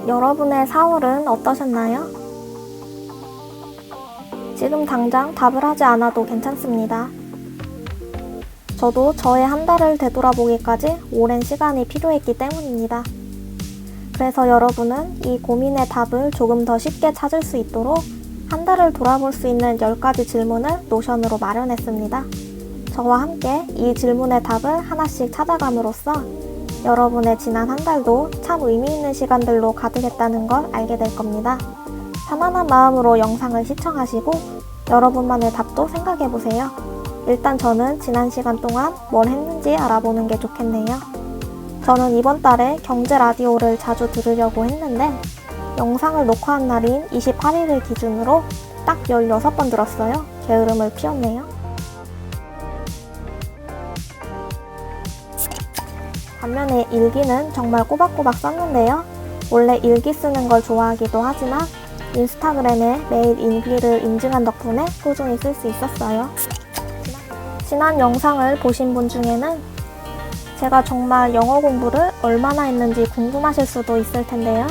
여러분의 4월은 어떠셨나요? 지금 당장 답을 하지 않아도 괜찮습니다. 저도 저의 한 달을 되돌아보기까지 오랜 시간이 필요했기 때문입니다. 그래서 여러분은 이 고민의 답을 조금 더 쉽게 찾을 수 있도록 한 달을 돌아볼 수 있는 10가지 질문을 노션으로 마련했습니다. 저와 함께 이 질문의 답을 하나씩 찾아감으로써 여러분의 지난 한 달도 참 의미 있는 시간들로 가득했다는 걸 알게 될 겁니다. 편안한 마음으로 영상을 시청하시고 여러분만의 답도 생각해보세요. 일단 저는 지난 시간 동안 뭘 했는지 알아보는 게 좋겠네요. 저는 이번 달에 경제 라디오를 자주 들으려고 했는데 영상을 녹화한 날인 28일을 기준으로 딱 16번 들었어요. 게으름을 피웠네요. 반면에 일기는 정말 꼬박꼬박 썼는데요. 원래 일기 쓰는 걸 좋아하기도 하지만 인스타그램에 매일 일기를 인증한 덕분에 꾸준히 쓸 수 있었어요. 지난 영상을 보신 분 중에는 제가 정말 영어 공부를 얼마나 했는지 궁금하실 수도 있을 텐데요.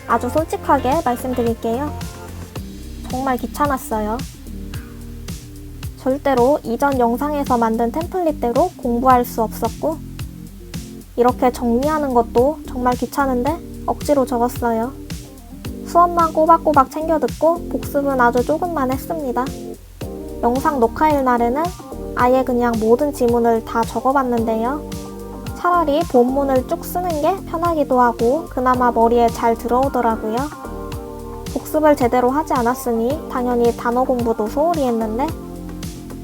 아주 솔직하게 말씀드릴게요. 정말 귀찮았어요. 절대로 이전 영상에서 만든 템플릿대로 공부할 수 없었고 이렇게 정리하는 것도 정말 귀찮은데 억지로 적었어요. 수업만 꼬박꼬박 챙겨 듣고 복습은 아주 조금만 했습니다. 영상 녹화일 날에는 아예 그냥 모든 지문을 다 적어봤는데요. 차라리 본문을 쭉 쓰는 게 편하기도 하고 그나마 머리에 잘 들어오더라고요. 복습을 제대로 하지 않았으니 당연히 단어 공부도 소홀히 했는데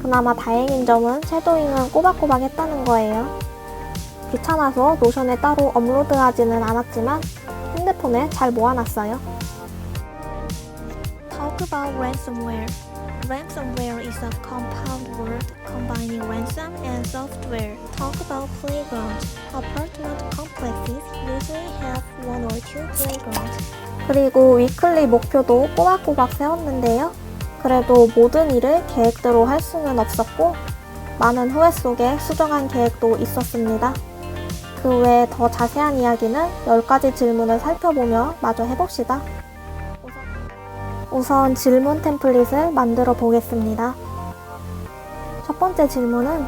그나마 다행인 점은 쉐도잉은 꼬박꼬박 했다는 거예요. 귀찮아서 노션에 따로 업로드하지는 않았지만 핸드폰에 잘 모아놨어요. Talk about ransomware. Ransomware is a compound word combining ransom and software. Talk about playgrounds. Apartment complexes usually have one or two playgrounds. 그리고 위클리 목표도 꼬박꼬박 세웠는데요. 그래도 모든 일을 계획대로 할 수는 없었고 많은 후회 속에 수정한 계획도 있었습니다. 그 외에 더 자세한 이야기는 10가지 질문을 살펴보며 마저 해봅시다. 우선 질문 템플릿을 만들어 보겠습니다. 첫 번째 질문은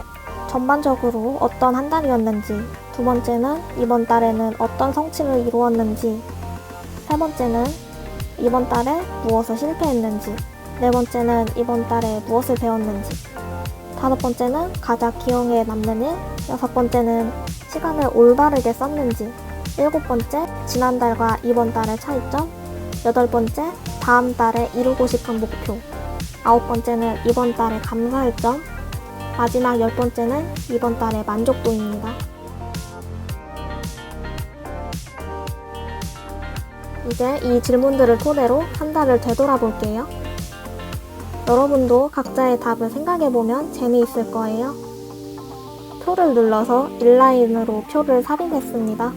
전반적으로 어떤 한 달이었는지, 두 번째는 이번 달에는 어떤 성취를 이루었는지, 세 번째는 이번 달에 무엇을 실패했는지, 네 번째는 이번 달에 무엇을 배웠는지, 다섯 번째는 가장 기억에 남는 일, 여섯 번째는 시간을 올바르게 썼는지, 일곱 번째 지난 달과 이번 달의 차이점, 여덟 번째 다음 달에 이루고 싶은 목표, 아홉 번째는 이번 달에 감사할 점, 마지막 열 번째는 이번 달의 만족도입니다. 이제 이 질문들을 토대로 한 달을 되돌아볼게요. 여러분도 각자의 답을 생각해보면 재미있을 거예요. 표를 눌러서 인라인으로 표를 삽입했습니다.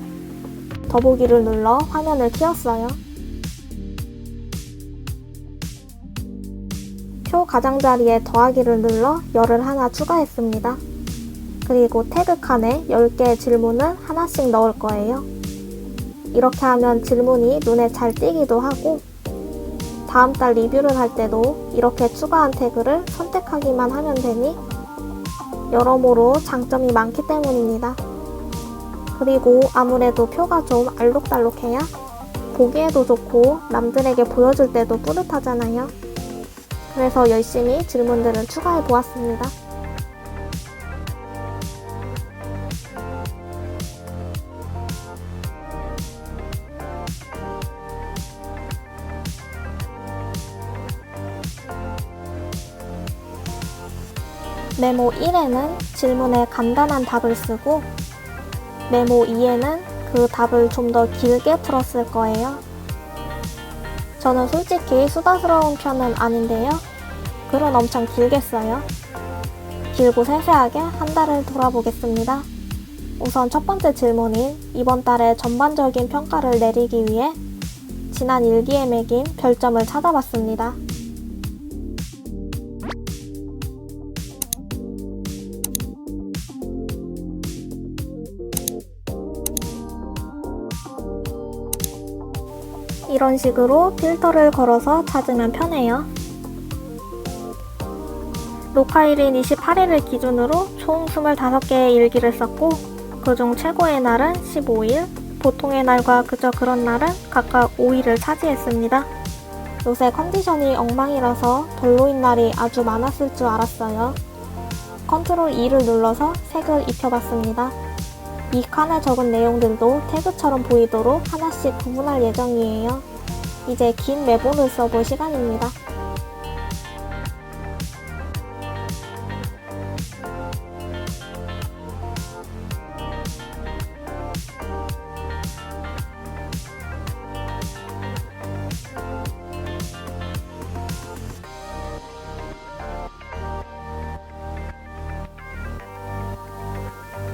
더보기를 눌러 화면을 키웠어요. 표 가장자리에 더하기를 눌러 열을 하나 추가했습니다. 그리고 태그 칸에 10개의 질문을 하나씩 넣을 거예요. 이렇게 하면 질문이 눈에 잘 띄기도 하고 다음 달 리뷰를 할 때도 이렇게 추가한 태그를 선택하기만 하면 되니 여러모로 장점이 많기 때문입니다. 그리고 아무래도 표가 좀 알록달록해야 보기에도 좋고 남들에게 보여줄 때도 뿌듯하잖아요. 그래서 열심히 질문들을 추가해 보았습니다. 메모 1에는 질문에 간단한 답을 쓰고 메모 2에는 그 답을 좀 더 길게 풀었을 거예요. 저는 솔직히 수다스러운 편은 아닌데요. 글은 엄청 길게 써요. 길고 세세하게 한 달을 돌아보겠습니다. 우선 첫 번째 질문인 이번 달의 전반적인 평가를 내리기 위해 지난 일기에 매긴 별점을 찾아봤습니다. 이런 식으로 필터를 걸어서 찾으면 편해요. 녹화일인 28일을 기준으로 총 25개의 일기를 썼고 그중 최고의 날은 15일, 보통의 날과 그저 그런 날은 각각 5일을 차지했습니다. 요새 컨디션이 엉망이라서 별로인 날이 아주 많았을 줄 알았어요. 컨트롤 2를 눌러서 색을 입혀봤습니다. 이 칸에 적은 내용들도 태그처럼 보이도록 하나씩 구분할 예정이에요. 이제 긴 메모를 써볼 시간입니다.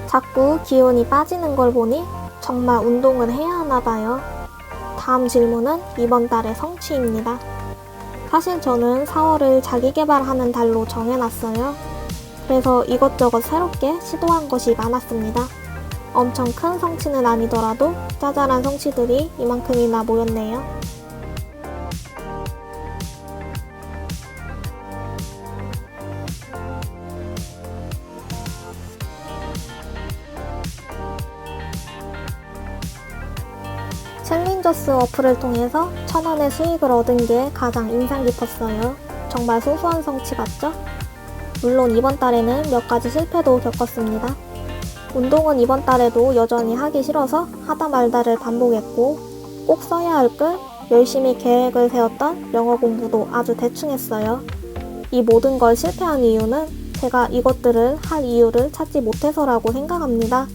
자꾸 기운이 빠지는 걸 보니 정말 운동을 해야 하나 봐요. 다음 질문은 이번 달의 성취입니다. 사실 저는 4월을 자기계발하는 달로 정해놨어요. 그래서 이것저것 새롭게 시도한 것이 많았습니다. 엄청 큰 성취는 아니더라도 짜잘한 성취들이 이만큼이나 모였네요. 챌린저스 어플을 통해서 1,000원의 수익을 얻은 게 가장 인상 깊었어요. 정말 소소한 성취 같죠? 물론 이번 달에는 몇 가지 실패도 겪었습니다. 운동은 이번 달에도 여전히 하기 싫어서 하다 말다를 반복했고 꼭 써야 할 글, 열심히 계획을 세웠던 영어 공부도 아주 대충 했어요. 이 모든 걸 실패한 이유는 제가 이것들을 할 이유를 찾지 못해서라고 생각합니다.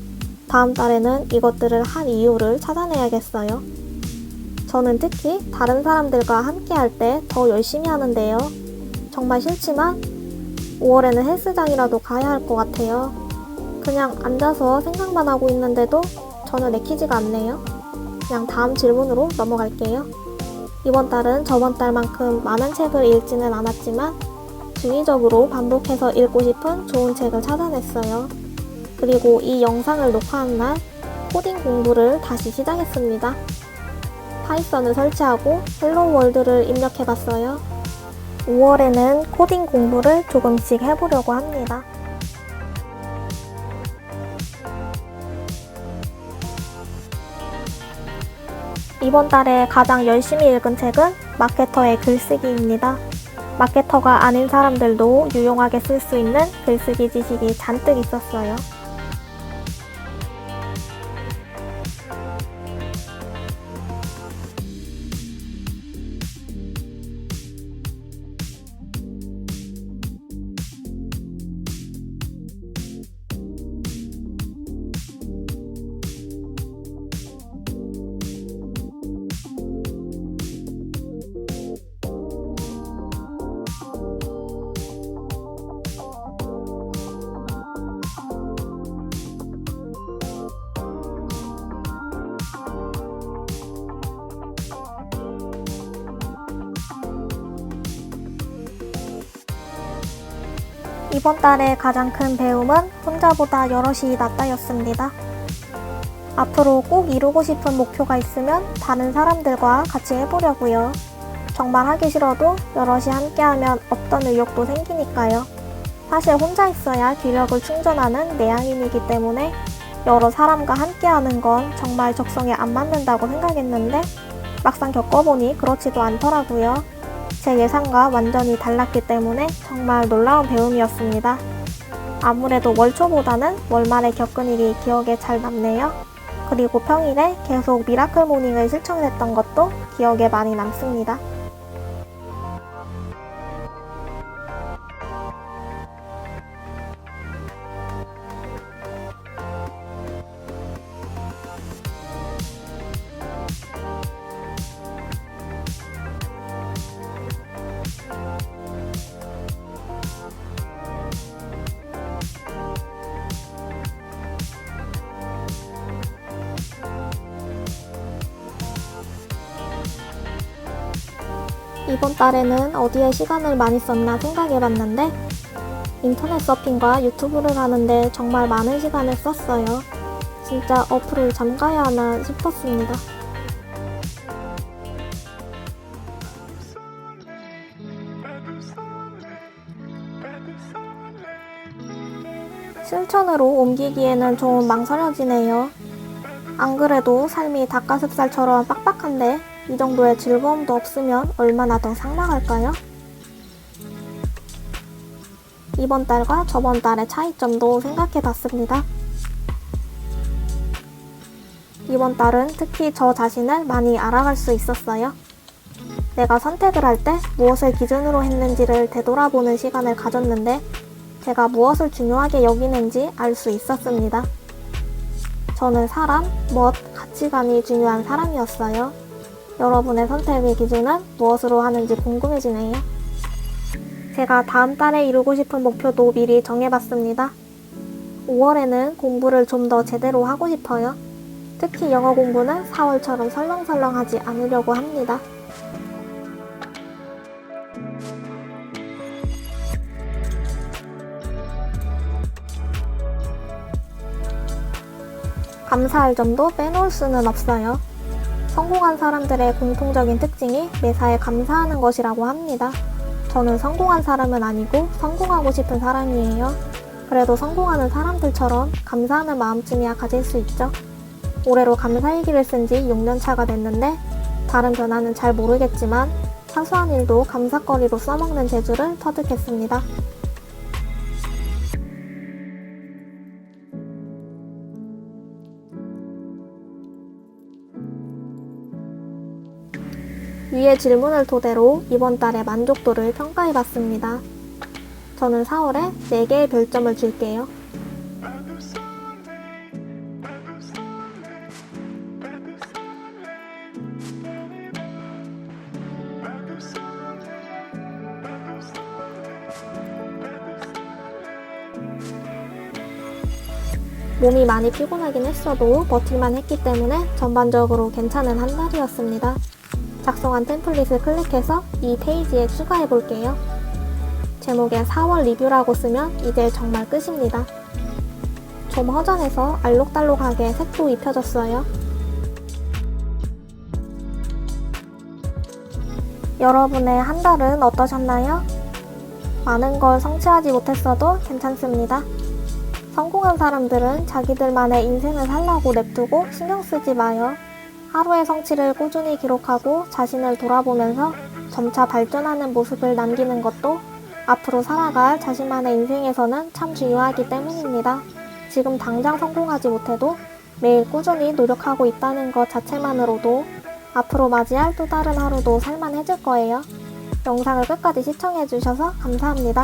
다음 달에는 이것들을 할 이유를 찾아내야겠어요. 저는 특히 다른 사람들과 함께 할 때 더 열심히 하는데요. 정말 싫지만 5월에는 헬스장이라도 가야 할 것 같아요. 그냥 앉아서 생각만 하고 있는데도 전혀 내키지가 않네요. 그냥 다음 질문으로 넘어갈게요. 이번 달은 저번 달만큼 많은 책을 읽지는 않았지만 주기적으로 반복해서 읽고 싶은 좋은 책을 찾아냈어요. 그리고 이 영상을 녹화한 날 코딩 공부를 다시 시작했습니다. 파이썬을 설치하고 헬로 월드를 입력해봤어요. 5월에는 코딩 공부를 조금씩 해보려고 합니다. 이번 달에 가장 열심히 읽은 책은 마케터의 글쓰기입니다. 마케터가 아닌 사람들도 유용하게 쓸 수 있는 글쓰기 지식이 잔뜩 있었어요. 이번 달의 가장 큰 배움은 혼자보다 여럿이 낫다였습니다. 앞으로 꼭 이루고 싶은 목표가 있으면 다른 사람들과 같이 해보려고요. 정말 하기 싫어도 여럿이 함께하면 없던 의욕도 생기니까요. 사실 혼자 있어야 기력을 충전하는 내향인이기 때문에 여러 사람과 함께하는 건 정말 적성에 안 맞는다고 생각했는데 막상 겪어보니 그렇지도 않더라고요. 제 예상과 완전히 달랐기 때문에 정말 놀라운 배움이었습니다. 아무래도 월초보다는 월말에 겪은 일이 기억에 잘 남네요. 그리고 평일에 계속 미라클 모닝을 실천했던 것도 기억에 많이 남습니다. 이번 달에는 어디에 시간을 많이 썼나 생각해봤는데 인터넷 서핑과 유튜브를 하는데 정말 많은 시간을 썼어요. 진짜 어플을 잠가야 하나 싶었습니다. 실천으로 옮기기에는 좀 망설여지네요. 안 그래도 삶이 닭가슴살처럼 빡빡한데 이 정도의 즐거움도 없으면 얼마나 더 삭막할까요? 이번 달과 저번 달의 차이점도 생각해 봤습니다. 이번 달은 특히 저 자신을 많이 알아갈 수 있었어요. 내가 선택을 할 때 무엇을 기준으로 했는지를 되돌아보는 시간을 가졌는데 제가 무엇을 중요하게 여기는지 알 수 있었습니다. 저는 사람, 멋, 가치관이 중요한 사람이었어요. 여러분의 선택의 기준은 무엇으로 하는지 궁금해지네요. 제가 다음 달에 이루고 싶은 목표도 미리 정해봤습니다. 5월에는 공부를 좀 더 제대로 하고 싶어요. 특히 영어 공부는 4월처럼 설렁설렁하지 않으려고 합니다. 감사할 점도 빼놓을 수는 없어요. 성공한 사람들의 공통적인 특징이 매사에 감사하는 것이라고 합니다. 저는 성공한 사람은 아니고 성공하고 싶은 사람이에요. 그래도 성공하는 사람들처럼 감사하는 마음쯤이야 가질 수 있죠. 올해로 감사일기를 쓴 지 6년 차가 됐는데 다른 변화는 잘 모르겠지만 사소한 일도 감사거리로 써먹는 재주를 터득했습니다. 위의 질문을 토대로 이번 달의 만족도를 평가해봤습니다. 저는 4월에 4개의 별점을 줄게요. 몸이 많이 피곤하긴 했어도 버틸만 했기 때문에 전반적으로 괜찮은 한 달이었습니다. 작성한 템플릿을 클릭해서 이 페이지에 추가해 볼게요. 제목에 4월 리뷰라고 쓰면 이제 정말 끝입니다. 좀 허전해서 알록달록하게 색도 입혀졌어요. 여러분의 한 달은 어떠셨나요? 많은 걸 성취하지 못했어도 괜찮습니다. 성공한 사람들은 자기들만의 인생을 살라고 냅두고 신경 쓰지 마요. 하루의 성취를 꾸준히 기록하고 자신을 돌아보면서 점차 발전하는 모습을 남기는 것도 앞으로 살아갈 자신만의 인생에서는 참 중요하기 때문입니다. 지금 당장 성공하지 못해도 매일 꾸준히 노력하고 있다는 것 자체만으로도 앞으로 맞이할 또 다른 하루도 살만해질 거예요. 영상을 끝까지 시청해주셔서 감사합니다.